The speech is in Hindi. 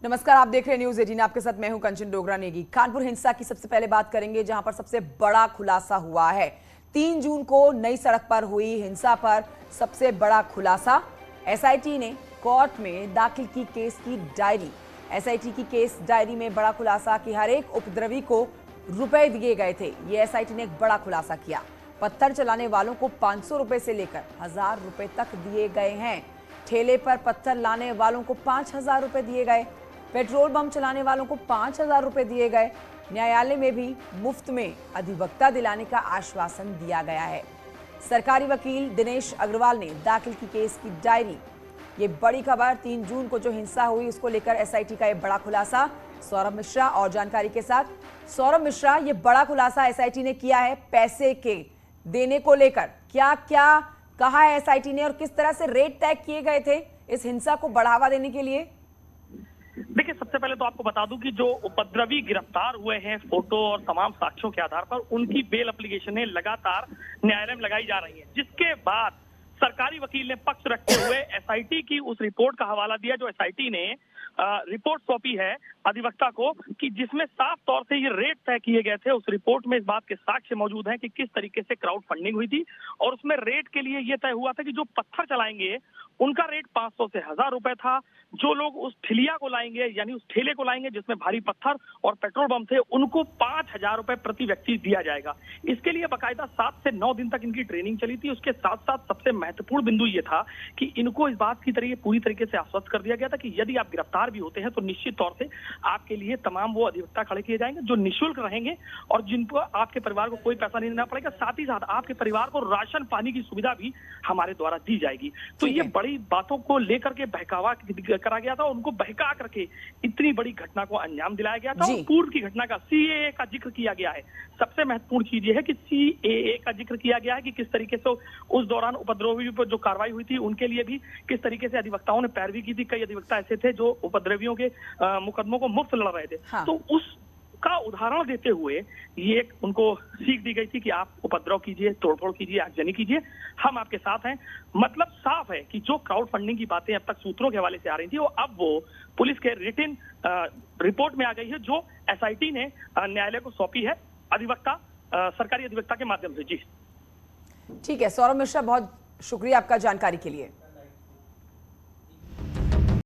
नमस्कार, आप देख रहे हैं न्यूज 18। आपके साथ मैं हूं कंचन डोगरा नेगी। कानपुर हिंसा की सबसे पहले बात करेंगे, जहां पर सबसे बड़ा खुलासा हुआ है। 3 जून को नई सड़क पर हुई हिंसा पर सबसे बड़ा खुलासा। एसआईटी ने कोर्ट में दाखिल की केस की डायरी। एसआईटी की केस डायरी में बड़ा खुलासा कि हर एक उपद्रवी को रुपए दिए गए थे। ये एसआईटी ने एक बड़ा खुलासा किया। पत्थर चलाने वालों को 500 रुपए से लेकर 1000 रुपए तक दिए गए हैं। ठेले पर पत्थर लाने वालों को 5000 रुपए दिए गए। पेट्रोल बम चलाने वालों को 5000 रुपए दिए गए। न्यायालय में भी मुफ्त में अधिवक्ता दिलाने का आश्वासन दिया गया है। सरकारी वकील दिनेश अग्रवाल ने दाखिल की केस की डायरी। ये बड़ी खबर, 3 जून को जो हिंसा हुई उसको लेकर एसआईटी का ये बड़ा खुलासा। सौरभ मिश्रा और जानकारी के साथ। सौरभ मिश्रा, ये बड़ा खुलासा एसआईटी ने किया है पैसे के देने को लेकर। क्या क्या कहा है एसआईटी ने और किस तरह से रेट तय किए गए थे इस हिंसा को बढ़ावा देने के लिए? देखिए, सबसे पहले तो आपको बता दूं कि जो उपद्रवी गिरफ्तार हुए हैं फोटो और तमाम साक्ष्यों के आधार पर, उनकी बेल एप्लीकेशनें लगातार न्यायालय में लगाई जा रही हैं, जिसके बाद सरकारी वकील ने पक्ष रखते हुए एसआईटी की उस रिपोर्ट का हवाला दिया जो एसआईटी ने रिपोर्ट सौंपी है अधिवक्ता को, कि जिसमें साफ तौर से ये रेट तय किए गए थे। उस रिपोर्ट में इस बात के साक्ष्य मौजूद हैं कि किस तरीके से क्राउड फंडिंग हुई थी, और उसमें रेट के लिए ये तय हुआ था कि जो पत्थर चलाएंगे उनका रेट 500 से 1000 रुपए था। जो लोग उस ठिलिया को लाएंगे, यानी उस ठेले को लाएंगे जिसमें भारी पत्थर और पेट्रोल बम थे, उनको 5000 रुपए प्रति व्यक्ति दिया जाएगा। इसके लिए बाकायदा 7 से 9 दिन तक इनकी ट्रेनिंग चली थी। उसके साथ साथ सबसे महत्वपूर्ण बिंदु ये था कि इनको इस बात की तरह पूरी तरीके से आश्वस्त कर दिया गया था कि यदि आप गिरफ्तार भी होते हैं तो निश्चित तौर से आपके लिए तमाम वो अधिवक्ता खड़े किए जाएंगे जो निःशुल्क रहेंगे और जिनको आपके परिवार को कोई पैसा नहीं देना पड़ेगा। साथ ही साथ आपके परिवार को राशन पानी की सुविधा भी हमारे द्वारा दी जाएगी। तो ये बड़ी बातों को लेकर के बहकावा करा गया था, उनको बहका करके इतनी बड़ी घटना को अंजाम दिलाया गया था। और पूर्व की घटना का सीएए का जिक्र किया गया है। सबसे महत्वपूर्ण चीज ये है कि सीएए का जिक्र किया गया है कि किस तरीके से उस दौरान उपद्रवियों पर जो कार्रवाई हुई थी उनके लिए भी किस तरीके से अधिवक्ताओं ने पैरवी की थी। कई अधिवक्ता ऐसे थे जो उपद्रवियों के मुकदमों को मुफ्त लड़ रहे थे। हाँ। तो उसका उदाहरण देते हुए ये उनको सीख दी गई थी कि आप उपद्रव कीजिए, तोड़फोड़ कीजिए, आगजनी कीजिए, हम आपके साथ हैं। मतलब साफ है कि जो क्राउड फंडिंग की बातें अब तक सूत्रों के हवाले से आ रही थी, वो अब वो पुलिस के रिटन रिपोर्ट में आ गई है जो एसआईटी ने न्यायालय को सौंपी है अधिवक्ता सरकारी अधिवक्ता के माध्यम से। जी ठीक है सौरभ मिश्रा, बहुत शुक्रिया आपका जानकारी के लिए।